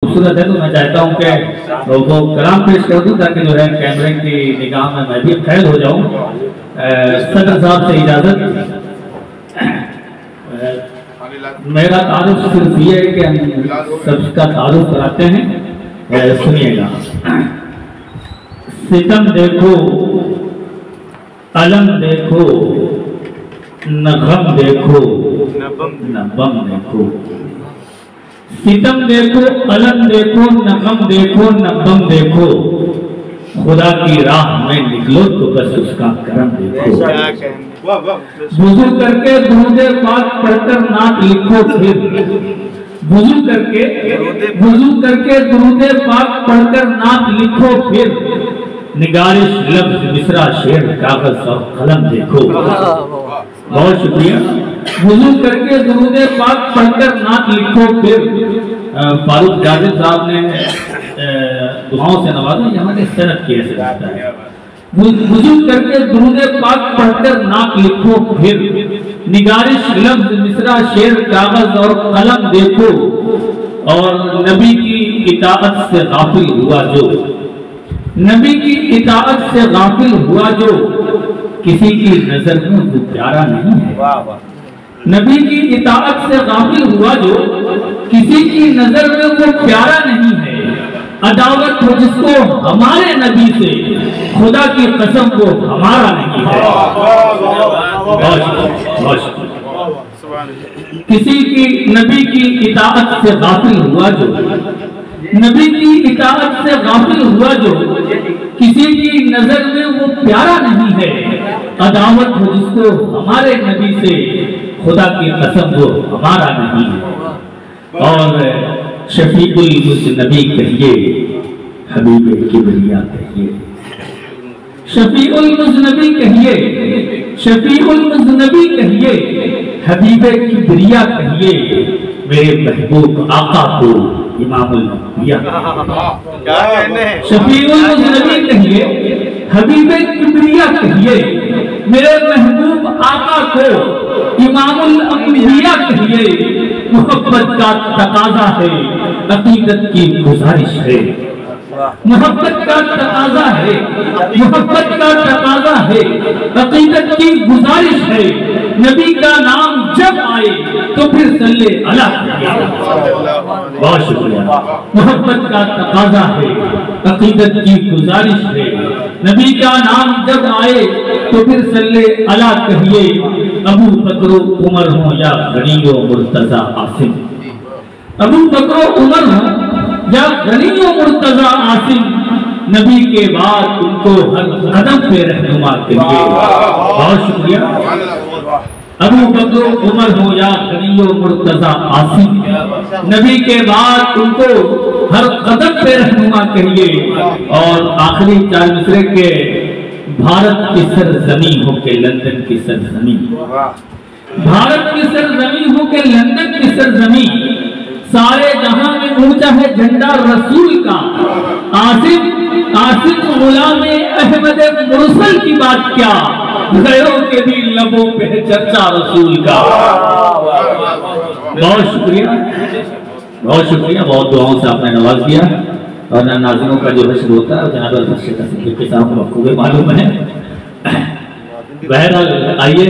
खूबसूरत है, तो मैं चाहता हूँ कि वो कलाम पेश कर दूँ ताकि जो है कैमरे की निगाह में मैं भी कैद हो जाऊँ। सदर साहब से इजाज़त। मेरा तारुफ सिर्फ ये है कि हम सबका तारुफ कराते हैं। सुनिएगा। सितम देखो, अलम देखो, न गम देखो, न बम देखो। सितम देखो, अलम देखो, न गम देखो, न बम देखो। खुदा की राह में निकलो तो बस उसका करम देखो। वुज़ू करके दुरूद पाक पढ़कर नात लिखो फिर। वुज़ू करके दुरूद पाक पढ़कर नात लिखो फिर। निगारिश लफ्ज़ मिसरा शेर कागज और कलम देखो। बहुत शुक्रिया। वुज़ू करके दुरूद पाक पढ़कर नात लिखो फिर। फारूक जावेद साहब ने दुआओं से नवाजा, यहाँ के सनद की ऐसे आता है। वुज़ू करके दुरूद पाक पढ़कर नात लिखो फिर। निगारिश लफ्ज़ मिसरा शेर कागज और कलम देखो। और नबी की इताअत से गाफिल हुआ जो, नबी की इताअत से गाफिल हुआ जो, किसी की नजर में वो प्यारा नहीं है। नबी की इताअत से गाफिल हुआ जो, किसी की नजर में वो प्यारा नहीं है। अदावत हो जिसको हमारे नबी से, खुदा की कसम वो हमारा नहीं है। किसी की नबी की इताअत से गाफिल हुआ जो, नबी की इताअत से गाफिल हुआ जो, किसी की नजर में वो प्यारा नहीं है। अदावत हो जिसको हमारे नबी से, खुदा की कसम वो हमारा नहीं है। और शफीकुल मुज़नबी कहिए, हबीबे किबरिया कहिए। शफीकुल मुज़नबी कहिए, शफीकुल मुज़नबी कहिए, हबीबे किबरिया कहिए। मेरे महबूब आका को इमामुल अंबिया। शफीउल मुज़नबी कहिए, हबीबे किबरिया कहिए। मेरे महबूब आका को इमामुल अंबिया कहिए। मोहब्बत का तकाजा है, अकीदत की गुजारिश है। मोहब्बत का तकाजा है, मोहब्बत का तकाजा है, अकीदत की गुजारिश है। नबी का नाम जब आए तो फिर सल्ले अला। बहुत शुक्रिया। मोहब्बत का तकाजा है, अकीदत की गुजारिश है। नबी का नाम जब आए तो फिर सल्ले अला कहिए। अबू बकर उमर हो या गनी मुर्तजा आसिम। अबू बकर उमर हो या गनी मुर्तजा आसिम। नबी के बाद उनको हर कदम पे रहनुमा करिए। बहुत शुक्रिया। अबू बकर उमर हो या गनी मुर्तजा आसिम। नबी के बाद उनको हर कदम पे रहनुमा करिए। और आखिरी चार मिसरे के, भारत की सरजमी हो के लंदन की सरजमी। भारत की सरजमी हो के लंदन की सरजमी। सारे जहां में ऊंचा है झंडा रसूल का। आसिफ आसिफ गुलाम अहमद मुरसल की बात क्या, गैरों के भी लबों पे चर्चा रसूल का। बहुत शुक्रिया, बहुत शुक्रिया। बहुत दुआओं से आपने नवाज दिया। और नाज़रीनों का जो हश्र होता है जनाब के साथ बखूबे मालूम है। बहरहाल आइए।